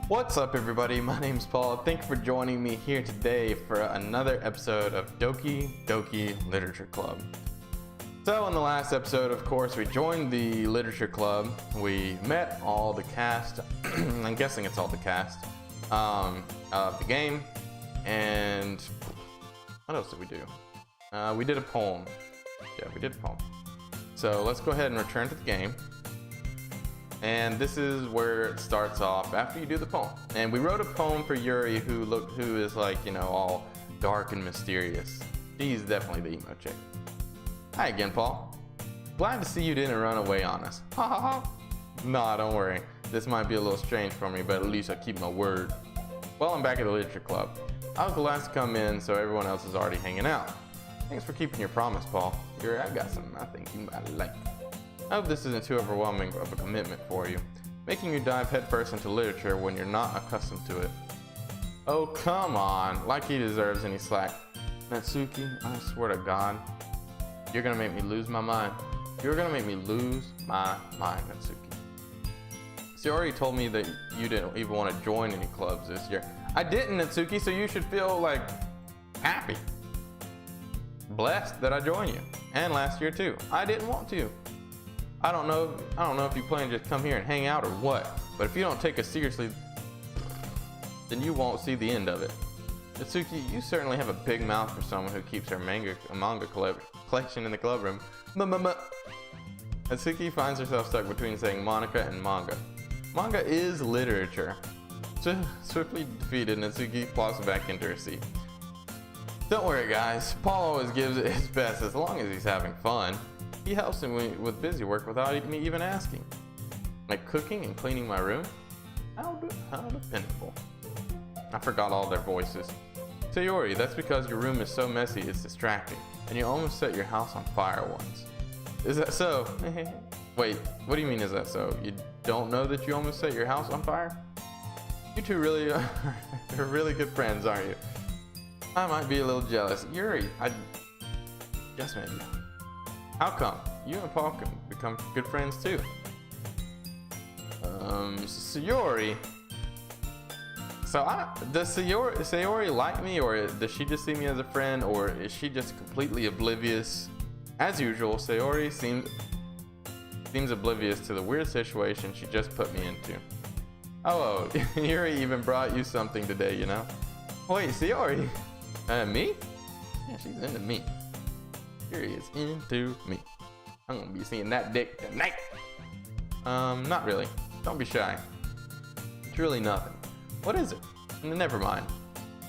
What's up, everybody? My name's Paul. Thank you for joining me here today for another episode of Doki Doki Literature Club. So in the last episode, of course, we joined the literature club. We met all the cast, I'm guessing it's all the cast, of the game. And what else did we do? We did a poem. Yeah, we did a poem. So let's go ahead and return to the game. And this is where it starts off after you do the poem. And we wrote a poem for Yuri, who is like, you know, all dark and mysterious. She's definitely the emo chick. Hi again, Paul. Glad to see you didn't run away on us. Ha ha ha. Nah, don't worry. This might be a little strange for me, but at least I keep my word. Well, I'm back at the literature club. I was the last to come in, so everyone else is already hanging out. Thanks for keeping your promise, Paul. Yuri, I got something I think you might like. I hope this isn't too overwhelming of a commitment for you, making you dive headfirst into literature when you're not accustomed to it. Oh, come on, like he deserves any slack. Natsuki, I swear to God, you're gonna make me lose my mind. You're gonna make me lose my mind, Natsuki. So you already told me that you didn't even want to join any clubs this year. I didn't, Natsuki, so you should feel like happy. Blessed that I joined you, and last year too. I didn't want to. I don't know if you plan to just come here and hang out or what, but if you don't take us seriously, then you won't see the end of it. Natsuki, you certainly have a big mouth for someone who keeps her manga collection in the club room. Natsuki finds herself stuck between saying Monika and manga. Manga is literature. Swiftly defeated, Natsuki plops back into her seat. Don't worry, guys. Paul always gives it his best as long as he's having fun. He helps him with busy work without me even asking. Like cooking and cleaning my room? How dependable. I forgot all their voices. Sayori, that's because your room is so messy it's distracting, and you almost set your house on fire once. Is that so? Wait, what do you mean is that so? You don't know that you almost set your house on fire? You two really are really good friends, aren't you? I might be a little jealous. Yuri, I guess maybe. How come? You and Paul can become good friends too. Sayori. So does Sayori like me, or does she just see me as a friend, or is she just completely oblivious? As usual, Sayori seems oblivious to the weird situation she just put me into. Oh, Yuri even brought you something today, you know? Wait, Sayori? Me? Yeah, she's into me. Yuri is into me. I'm gonna be seeing that dick tonight. Not really. Don't be shy. It's really nothing. What is it? Never mind.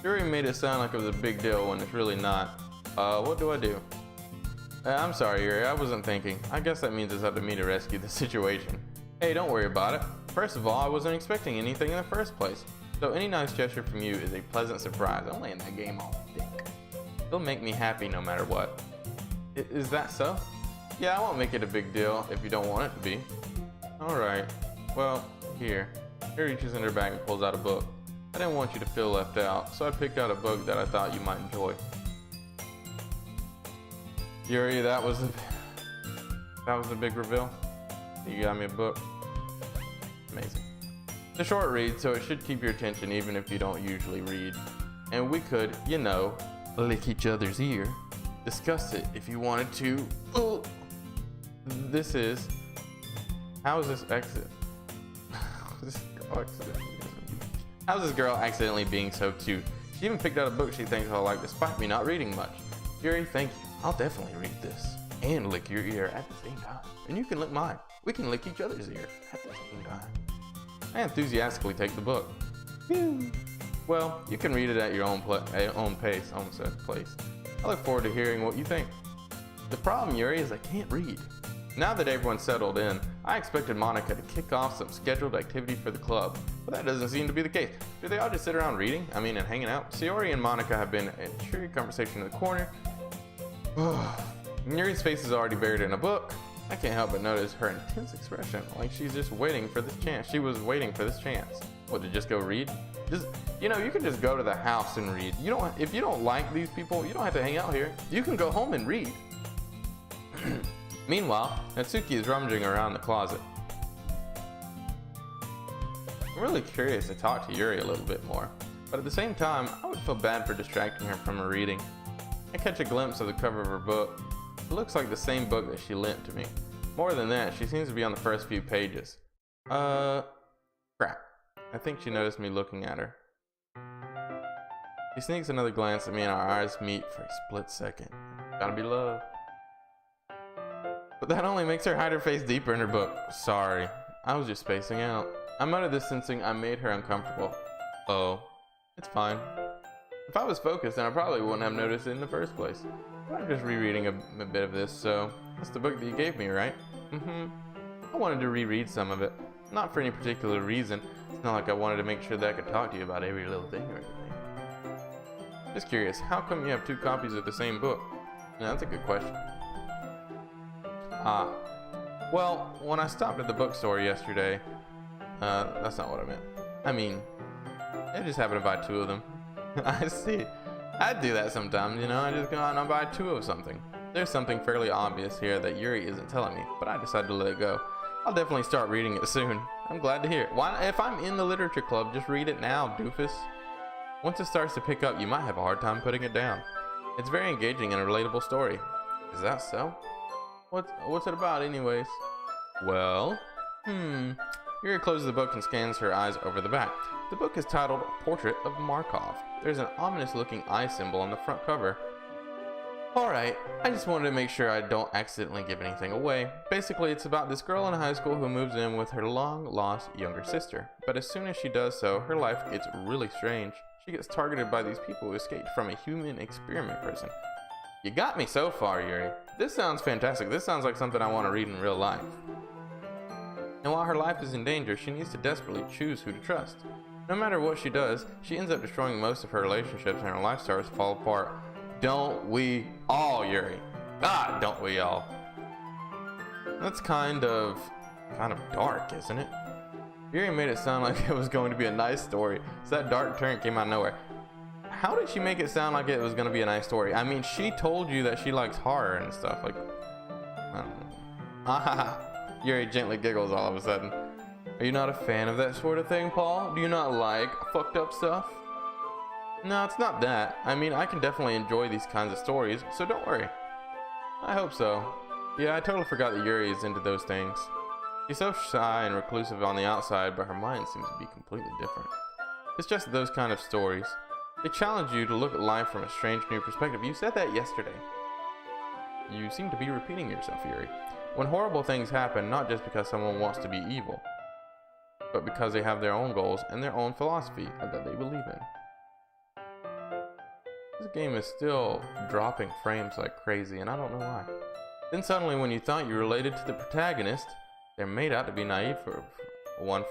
Yuri made it sound like it was a big deal when it's really not. What do I do? I'm sorry, Yuri. I wasn't thinking. I guess that means it's up to me to rescue the situation. Hey, don't worry about it. First of all, I wasn't expecting anything in the first place. So any nice gesture from you is a pleasant surprise. I'm laying that game all thick. It'll make me happy no matter what. Is that so? Yeah, I won't make it a big deal if you don't want it to be. Alright, well, here. Here reaches in her bag and pulls out a book. I didn't want you to feel left out, so I picked out a book that I thought you might enjoy. Yuri, that was the big reveal. You got me a book. Amazing. It's a short read, so it should keep your attention even if you don't usually read. And we could, you know, lick each other's ear. Discuss it if you wanted to. Oh. This is. How is this exit? How's this girl accidentally being so cute? She even picked out a book she thinks I'll like despite me not reading much. Yuri, thank you. I'll definitely read this and lick your ear at the same time. And you can lick mine. We can lick each other's ear at the same time. I enthusiastically take the book. Phew. Well, you can read it at your own pace. Almost said place. I look forward to hearing what you think. The problem, Yuri, is I can't read. Now that everyone's settled in, I expected Monika to kick off some scheduled activity for the club, but that doesn't seem to be the case. Do they all just sit around reading? And hanging out? Sayori and Monika have been in cheery conversation in the corner. Yuri's face is already buried in a book. I can't help but notice her intense expression, like she's just waiting for this chance. She was waiting for this chance. What, to just go read? You know, you can just go to the house and read. If you don't like these people, you don't have to hang out here. You can go home and read. Meanwhile, Natsuki is rummaging around the closet. I'm really curious to talk to Yuri a little bit more, but at the same time, I would feel bad for distracting her from her reading. I catch a glimpse of the cover of her book. It looks like the same book that she lent to me. More than that, she seems to be on the first few pages. Crap. I think she noticed me looking at her. She sneaks another glance at me and our eyes meet for a split second. Gotta be love. But that only makes her hide her face deeper in her book. Sorry, I was just spacing out. I muttered this, sensing I made her uncomfortable. Oh, it's fine. If I was focused, then I probably wouldn't have noticed it in the first place. I'm just rereading a bit of this, so that's the book that you gave me, right? I wanted to reread some of it. Not for any particular reason. It's not like I wanted to make sure that I could talk to you about every little thing or anything. Just curious, how come you have 2 copies of the same book? Now, that's a good question. Well, when I stopped at the bookstore yesterday, that's not what I meant. I mean, I just happened to buy 2 of them. I see. I do that sometimes, you know, I just go out and I buy 2 of something. There's something fairly obvious here that Yuri isn't telling me, but I decided to let it go. I'll definitely start reading it soon. I'm glad to hear it. Why, if I'm in the literature club, just read it now, doofus. Once it starts to pick up, you might have a hard time putting it down. It's very engaging and a relatable story. Is that so? What's it about anyways? Well, Yuri closes the book and scans her eyes over the back. The book is titled Portrait of Markov. There's an ominous looking eye symbol on the front cover. Alright, I just wanted to make sure I don't accidentally give anything away. Basically, it's about this girl in high school who moves in with her long-lost younger sister. But as soon as she does so, her life gets really strange. She gets targeted by these people who escaped from a human experiment person. You got me so far, Yuri. This sounds fantastic. This sounds like something I want to read in real life. And while her life is in danger, she needs to desperately choose who to trust. No matter what she does, she ends up destroying most of her relationships and her life starts to fall apart. Don't we all, Yuri? God, don't we all? That's kind of dark, isn't it? Yuri made it sound like it was going to be a nice story, so that dark turn came out of nowhere. How did she make it sound like it was going to be a nice story? I mean, she told you that she likes horror and stuff, like, I don't know. Yuri gently giggles all of a sudden. Are you not a fan of that sort of thing, Paul? Do you not like fucked up stuff? No, it's not that. I mean, I can definitely enjoy these kinds of stories, so don't worry. I hope so. Yeah, I totally forgot that Yuri is into those things. She's so shy and reclusive on the outside, but her mind seems to be completely different. It's just those kind of stories. They challenge you to look at life from a strange new perspective. You said that yesterday. You seem to be repeating yourself, Yuri. When horrible things happen, not just because someone wants to be evil, but because they have their own goals and their own philosophy that they believe in. This game is still dropping frames like crazy, and I don't know why. Then suddenly, when you thought you related to the protagonist, they're made out to be naive for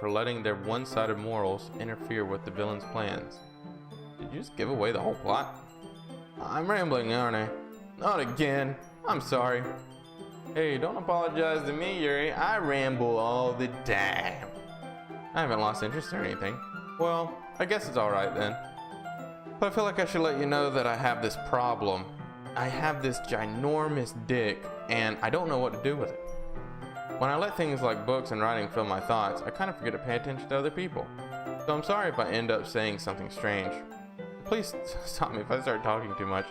letting their one-sided morals interfere with the villain's plans. Did you just give away the whole plot? I'm rambling, aren't I? Not again. I'm sorry. Hey, don't apologize to me, Yuri. I ramble all the time. I haven't lost interest or anything. Well, I guess it's alright then. But I feel like I should let you know that I have this problem. I have this ginormous dick, and I don't know what to do with it. When I let things like books and writing fill my thoughts, I kind of forget to pay attention to other people. So I'm sorry if I end up saying something strange. Please stop me if I start talking too much.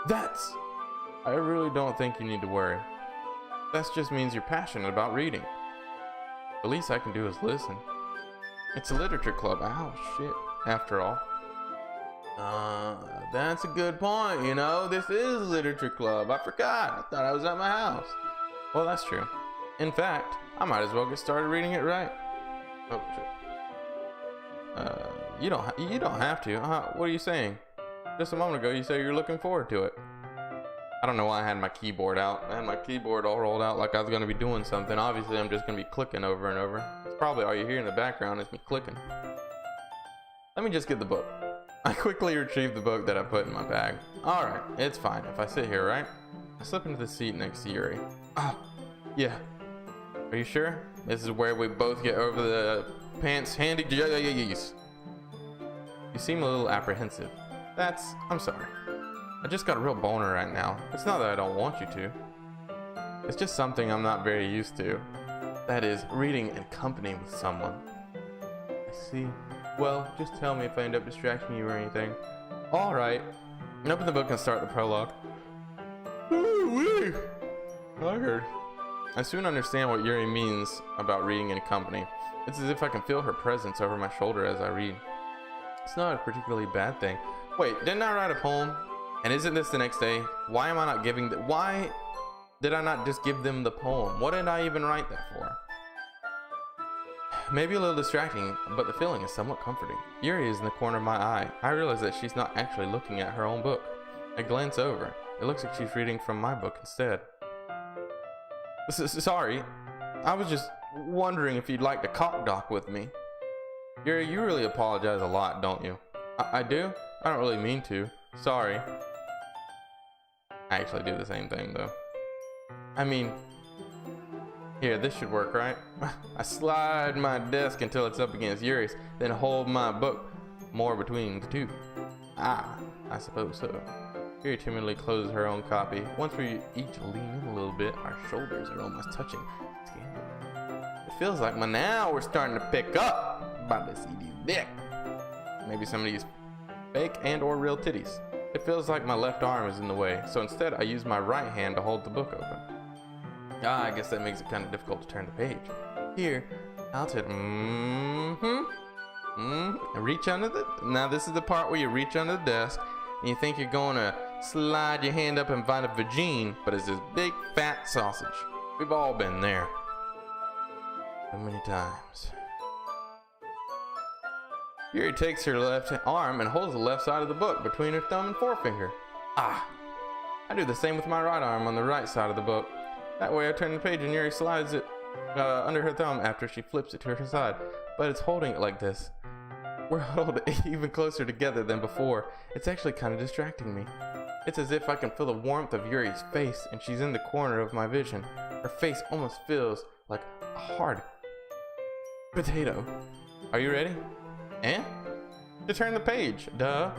I really don't think you need to worry. That just means you're passionate about reading. The least I can do is listen. It's a literature club. Ow, shit. After all. That's a good point, you know. This is a literature club. I forgot. I thought I was at my house. Well, that's true. In fact, I might as well get started reading it right. Oh, shit. You don't have to. What are you saying? Just a moment ago, you said you're looking forward to it. I don't know why I had my keyboard out. I had my keyboard all rolled out like I was going to be doing something. Obviously, I'm just going to be clicking over and over. It's probably all you hear in the background is me clicking. Let me just get the book. I quickly retrieved the book that I put in my bag. Alright, it's fine if I sit here, right? I slip into the seat next to Yuri. Yeah. Are you sure? This is where we both get over the pants handy. You seem a little apprehensive. I'm sorry. I just got a real boner right now. It's not that I don't want you to. It's just something I'm not very used to. That is, reading in company with someone. I see. Well, just tell me if I end up distracting you or anything. Alright. Open the book and start the prologue. Ooh-wee. Tired. I soon understand what Yuri means about reading in company. It's as if I can feel her presence over my shoulder as I read. It's not a particularly bad thing. Wait, didn't I write a poem? And isn't this the next day? Why am I not giving the... Why did I not just give them the poem? What did I even write that for? Maybe a little distracting, but the feeling is somewhat comforting. Yuri is in the corner of my eye. I realize that she's not actually looking at her own book. I glance over. It looks like she's reading from my book instead. Sorry, I was just wondering if you'd like to cock dock with me. Yuri, you really apologize a lot, don't you? I do? I don't really mean to. Sorry. I actually do the same thing, though. I mean... Here, this should work, right? I slide my desk until it's up against Yuri's, then hold my book more between the two. Ah, I suppose so. Yuri timidly closes her own copy. Once we each lean in a little bit, our shoulders are almost touching. It feels like now we're starting to pick up. About to see these dick. Maybe some of these fake and or real titties. It feels like my left arm is in the way, so instead I use my right hand to hold the book open. I guess that makes it kind of difficult to turn the page. Here, I'll take reach under the... Now this is the part where you reach under the desk and you think you're going to slide your hand up and find a vagine, but it's this big fat sausage. We've all been there. So many times. Yuri takes her left arm and holds the left side of the book between her thumb and forefinger. Ah! I do the same with my right arm on the right side of the book. That way I turn the page and Yuri slides it under her thumb after she flips it to her side, but it's holding it like this. We're huddled even closer together than before. It's actually kind of distracting me. It's as if I can feel the warmth of Yuri's face and she's in the corner of my vision. Her face almost feels like a hard potato. Are you ready? And? To turn the page, duh.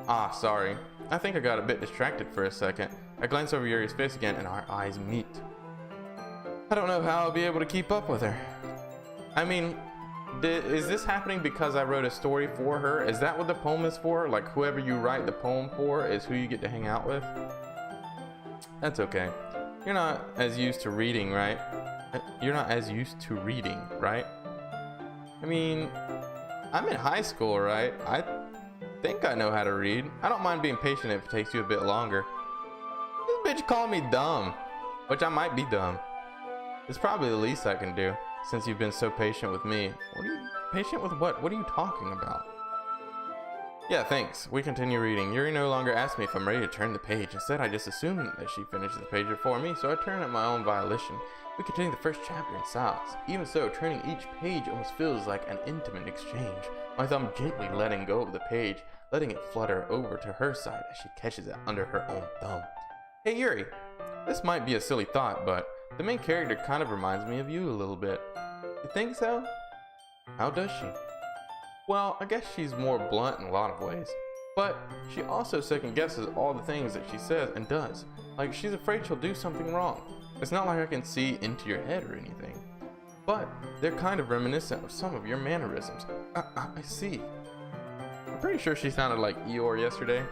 Ah, sorry. I think I got a bit distracted for a second. I glance over Yuri's face again and our eyes meet. I don't know how I'll be able to keep up with her. I mean, is this happening because I wrote a story for her? Is that what the poem is for? Like whoever you write the poem for is who you get to hang out with? That's okay. You're not as used to reading, right? You're not as used to reading, right? I mean, I'm in high school, right? I think I know how to read. I don't mind being patient if it takes you a bit longer. This bitch called me dumb, which I might be dumb. It's probably the least I can do, since you've been so patient with me. Patient with what? What are you talking about? Yeah, thanks. We continue reading. Yuri no longer asks me if I'm ready to turn the page. Instead, I just assume that she finishes the page before me, so I turn at my own volition. We continue the first chapter in silence. Even so, turning each page almost feels like an intimate exchange. My thumb gently letting go of the page, letting it flutter over to her side as she catches it under her own thumb. Hey Yuri, this might be a silly thought, but the main character kind of reminds me of you a little bit. You think so? How does she? Well, I guess she's more blunt in a lot of ways. But she also second guesses all the things that she says and does. Like she's afraid she'll do something wrong. It's not like I can see into your head or anything. But they're kind of reminiscent of some of your mannerisms. I see. I'm pretty sure she sounded like Eeyore yesterday.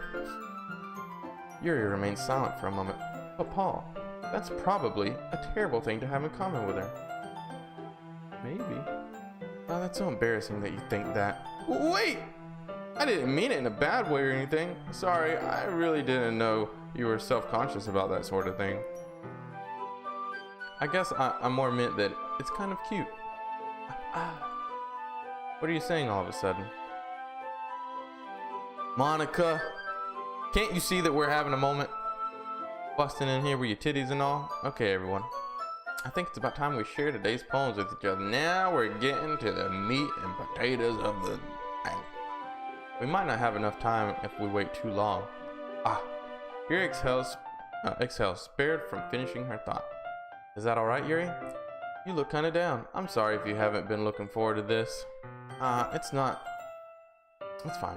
Yuri remains silent for a moment. But Paul, that's probably a terrible thing to have in common with her. Maybe. Oh, that's so embarrassing that you think that. Wait! I didn't mean it in a bad way or anything. Sorry, I really didn't know you were self-conscious about that sort of thing. I guess I more meant that it's kind of cute. What are you saying all of a sudden? Monica, can't you see that we're having a moment? Busting in here with your titties and all? Okay, everyone. I think it's about time we share today's poems with each other. Now we're getting to the meat and potatoes of the thing. We might not have enough time if we wait too long. Yuri exhales, spared from finishing her thought. Is that alright, Yuri? You look kinda down. I'm sorry if you haven't been looking forward to this. It's not. It's fine.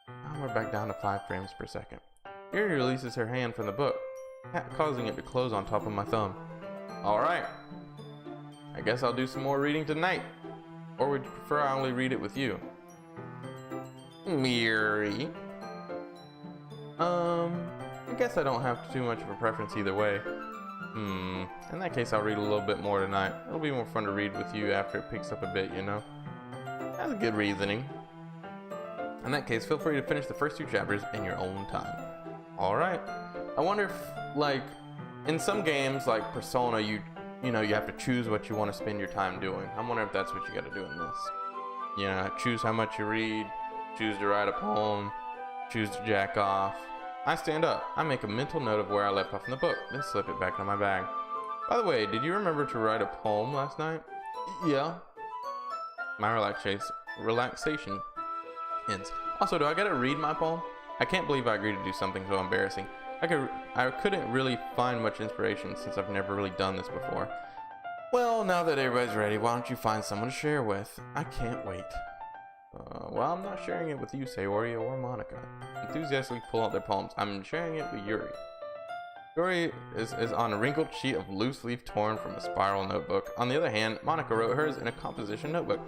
Now we're back down to 5 frames per second. Yuri releases her hand from the book, causing it to close on top of my thumb. Alright. I guess I'll do some more reading tonight. Or would you prefer I only read it with you? Yuri. I guess I don't have too much of a preference either way. In that case, I'll read a little bit more tonight. It'll be more fun to read with you after it picks up a bit, you know? That's good reasoning. In that case, feel free to finish the first 2 chapters in your own time. Alright. I wonder if, like, in some games, like Persona, you have to choose what you want to spend your time doing. I'm wondering if that's what you gotta do in this. You know, choose how much you read, choose to write a poem, choose to jack off. I stand up. I make a mental note of where I left off in the book, then slip it back into my bag. By the way, did you remember to write a poem last night? Yeah. My relaxation ends. Also, do I gotta read my poem? I can't believe I agreed to do something so embarrassing. I couldn't really find much inspiration since I've never really done this before. Well, now that everybody's ready, why don't you find someone to share with? I can't wait. Well, I'm not sharing it with you, Sayori or Monica. Enthusiastically pull out their poems. I'm sharing it with Yuri. Yuri is on a wrinkled sheet of loose leaf torn from a spiral notebook. On the other hand, Monica wrote hers in a composition notebook.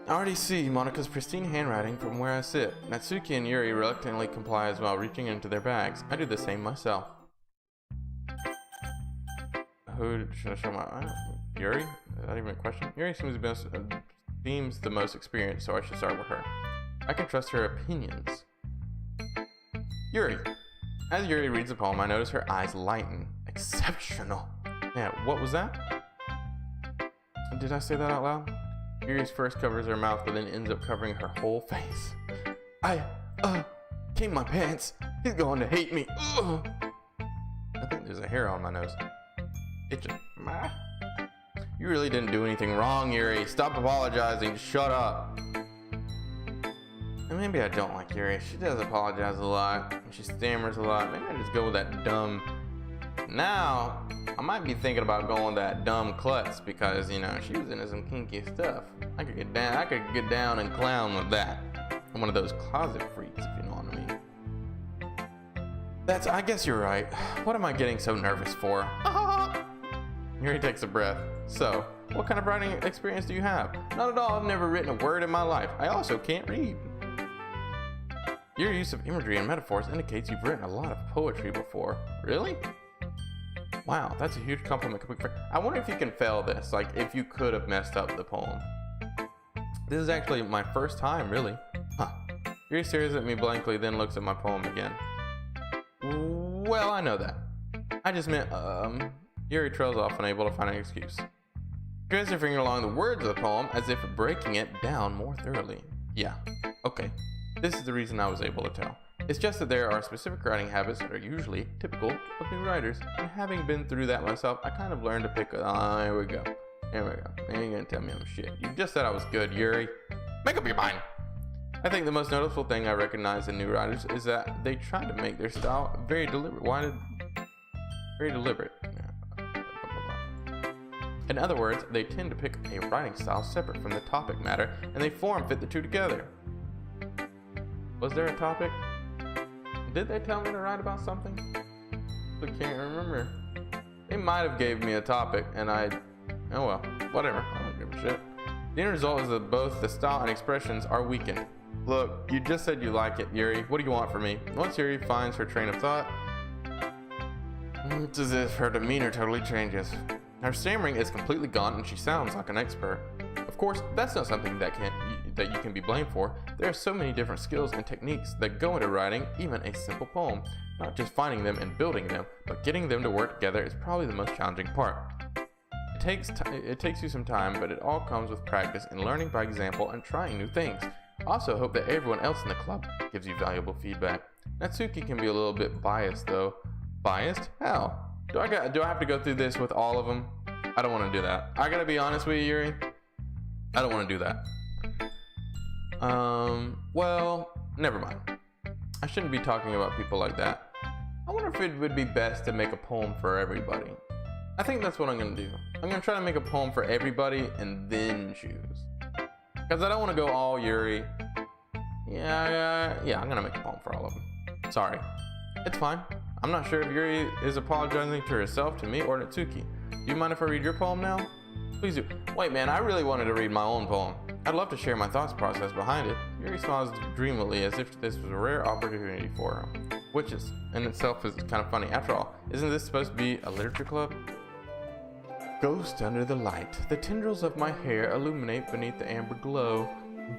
I already see Monica's pristine handwriting from where I sit. Natsuki and Yuri reluctantly comply while reaching into their bags. I do the same myself. Who should I show my... Yuri? Is that even a question? Yuri seems the most experienced, so I should start with her. I can trust her opinions. Yuri. As Yuri reads the poem, I notice her eyes lighten. Exceptional. Yeah, what was that? Did I say that out loud? Yuri's first covers her mouth, but then ends up covering her whole face. I came my pants. He's going to hate me. Ugh. I think there's a hair on my nose. Itching. You really didn't do anything wrong, Yuri. Stop apologizing. Shut up. And maybe I don't like Yuri. She does apologize a lot. She stammers a lot. Maybe I just go with that dumb... Now, I might be thinking about going with that dumb klutz because, you know, she was into some kinky stuff. I could get down and clown with that. I'm one of those closet freaks, if you know what I mean. I guess you're right. What am I getting so nervous for? Yuri takes a breath. So, what kind of writing experience do you have? Not at all. I've never written a word in my life. I also can't read. Your use of imagery and metaphors indicates you've written a lot of poetry before. Really? Wow, that's a huge compliment. I wonder if you can fail this, like if you could have messed up the poem. This is actually my first time, really. Huh. Yuri stares at me blankly, then looks at my poem again. Well, I know that. I just meant, Yuri trails off, unable to find an excuse. She runs her finger along the words of the poem as if breaking it down more thoroughly. Yeah, okay. This is the reason I was able to tell. It's just that there are specific writing habits that are usually typical of new writers, and having been through that myself, I kind of learned to pick here we go. Here we go. You ain't gonna tell me I'm shit. You just said I was good, Yuri. Make up your mind. I think the most noticeable thing I recognize in new writers is that they try to make their style very deliberate. Very deliberate. In other words, they tend to pick a writing style separate from the topic matter, and they fit the two together. Was there a topic? Did they tell me to write about something? I can't remember. They might have gave me a topic, and oh well, whatever. I don't give a shit. The end result is that both the style and expressions are weakened. Look, you just said you like it, Yuri. What do you want from me? Once Yuri finds her train of thought, it's as if her demeanor totally changes. Her stammering is completely gone, and she sounds like an expert. Of course, that's not something that you can be blamed for. There are so many different skills and techniques that go into writing even a simple poem. Not just finding them and building them, but getting them to work together is probably the most challenging part. It takes you some time, but it all comes with practice and learning by example and trying new things. I also hope that everyone else in the club gives you valuable feedback. Natsuki can be a little bit biased though. Biased? How? Do I have to go through this with all of them? I don't want to do that. I gotta be honest with you, Yuri. I don't want to do that. Well, never mind. I shouldn't be talking about people like that. I wonder if it would be best to make a poem for everybody. I think that's what I'm gonna do. I'm gonna try to make a poem for everybody and then choose. Because I don't want to go all Yuri. Yeah, I'm gonna make a poem for all of them. Sorry. It's fine. I'm not sure if Yuri is apologizing to herself, to me, or Natsuki. Do you mind if I read your poem now? Please do. Wait, man, I really wanted to read my own poem. I'd love to share my thoughts process behind it. Yuri smiles dreamily as if this was a rare opportunity for him. Which is, in itself, is kind of funny. After all, isn't this supposed to be a literature club? Ghost under the light. The tendrils of my hair illuminate beneath the amber glow.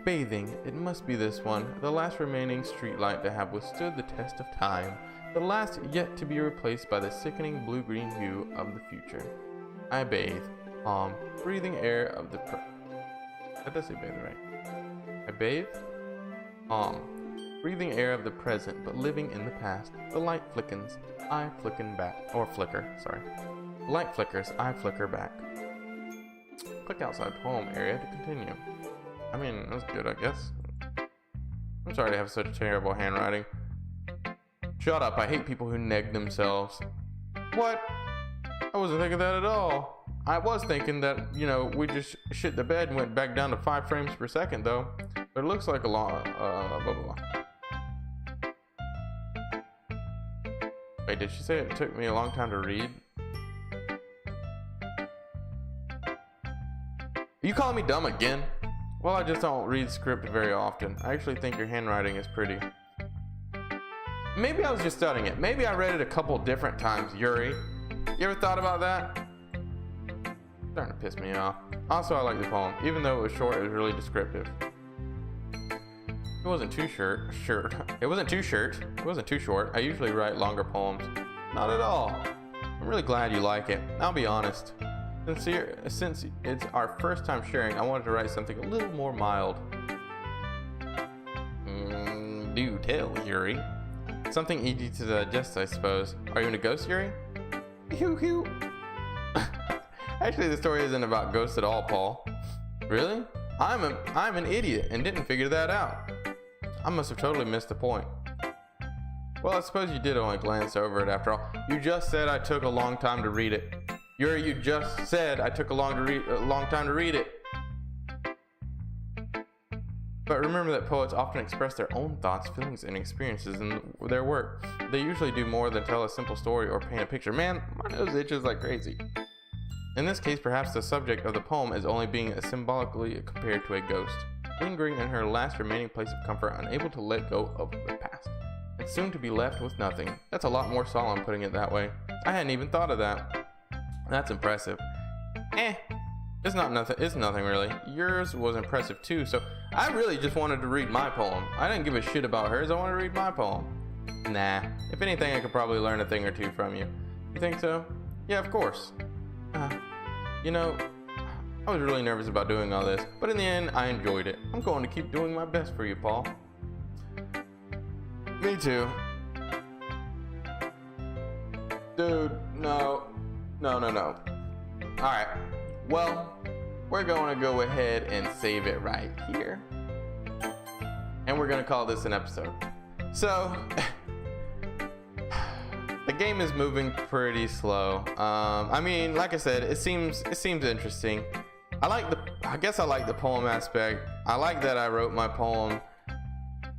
Bathing, it must be this one, the last remaining streetlight to have withstood the test of time, the last yet to be replaced by the sickening blue-green hue of the future. I bathe, breathing air of the that does say bathe, right? I bathe, breathing air of the present, but living in the past. The light flickens, I flicken back, or flicker, sorry. The light flickers, I flicker back. Click outside poem area to continue. I mean, that's good, I guess. I'm sorry to have such terrible handwriting. Shut up, I hate people who neg themselves. What? I wasn't thinking that at all. I was thinking that, you know, we just shit the bed and went back down to 5 frames per second, though. But it looks like a long, blah, blah, blah. Wait, did she say it took me a long time to read? Are you calling me dumb again? Well, I just don't read script very often. I actually think your handwriting is pretty. Maybe I was just studying it. Maybe I read it a couple different times, Yuri. You ever thought about that? It's starting to piss me off. Also, I like the poem. Even though it was short, it was really descriptive. It wasn't too short. It wasn't too short. I usually write longer poems. Not at all. I'm really glad you like it. I'll be honest. Since it's our first time sharing, I wanted to write something a little more mild. Do tell, Yuri. Something easy to digest, I suppose. Are you into ghosts, Yuri? Hoo. Actually, the story isn't about ghosts at all, Paul. Really? I'm an idiot and didn't figure that out. I must have totally missed the point. Well, I suppose you did only glance over it after all. You just said I took a long time to read it. Yuri, you just said I took a long time to read it. But remember that poets often express their own thoughts, feelings, and experiences in their work. They usually do more than tell a simple story or paint a picture. Man, my nose itches like crazy. In this case, perhaps the subject of the poem is only being symbolically compared to a ghost, lingering in her last remaining place of comfort, unable to let go of the past, and soon to be left with nothing. That's a lot more solemn putting it that way. I hadn't even thought of that. That's impressive. It's nothing really. Yours was impressive too, so I really just wanted to read my poem. I didn't give a shit about hers, I wanted to read my poem. Nah, if anything I could probably learn a thing or two from you. You think so? Yeah, of course. You know, I was really nervous about doing all this, but in the end I enjoyed it. I'm going to keep doing my best for you, Paul. Me too. Dude, no. Alright, well, we're going to go ahead and save it right here. And we're going to call this an episode. So, the game is moving pretty slow. I mean, like I said, it seems interesting. I guess I like the poem aspect. I like that I wrote my poem.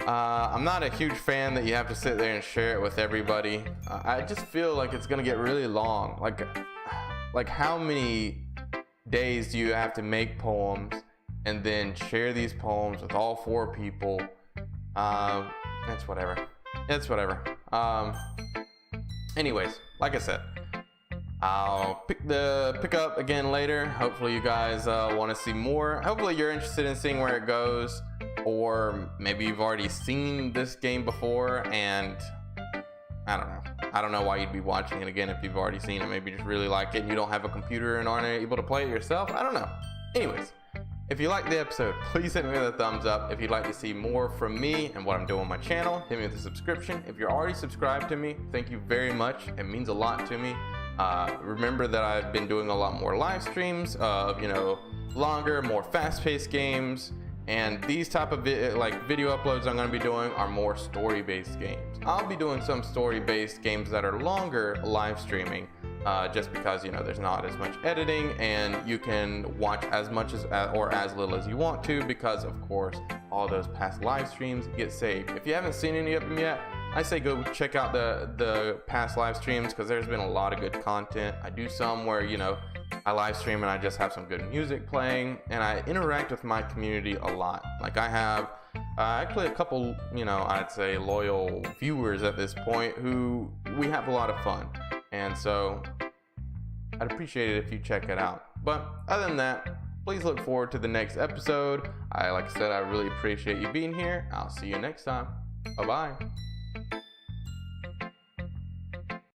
I'm not a huge fan that you have to sit there and share it with everybody. I just feel like it's gonna get really long. Like how many days do you have to make poems and then share these poems with all 4 people? It's whatever. Anyways, like I said, I'll pick up again later. Hopefully you guys want to see more. Hopefully you're interested in seeing where it goes, or maybe you've already seen this game before and I don't know why you'd be watching it again if you've already seen it. Maybe you just really like it and you don't have a computer and aren't able to play it yourself. I don't know. Anyways, if you liked the episode, please hit me with a thumbs up. If you'd like to see more from me and what I'm doing on my channel, hit me with a subscription. If you're already subscribed to me, thank you very much. It means a lot to me. Remember that I've been doing a lot more live streams of, longer, more fast-paced games. And these type of video uploads I'm going to be doing are more story-based games. I'll be doing some story-based games that are longer live streaming, just because there's not as much editing and you can watch as much or as little as you want to, because of course all those past live streams get saved. If you haven't seen any of them yet, I say go check out the past live streams, because there's been a lot of good content. I do some where I live stream and I just have some good music playing, and I interact with my community a lot. Like I have actually a couple, I'd say loyal viewers at this point who we have a lot of fun. And so I'd appreciate it if you check it out. But other than that, please look forward to the next episode. Like I said, I really appreciate you being here. I'll see you next time. Bye-bye.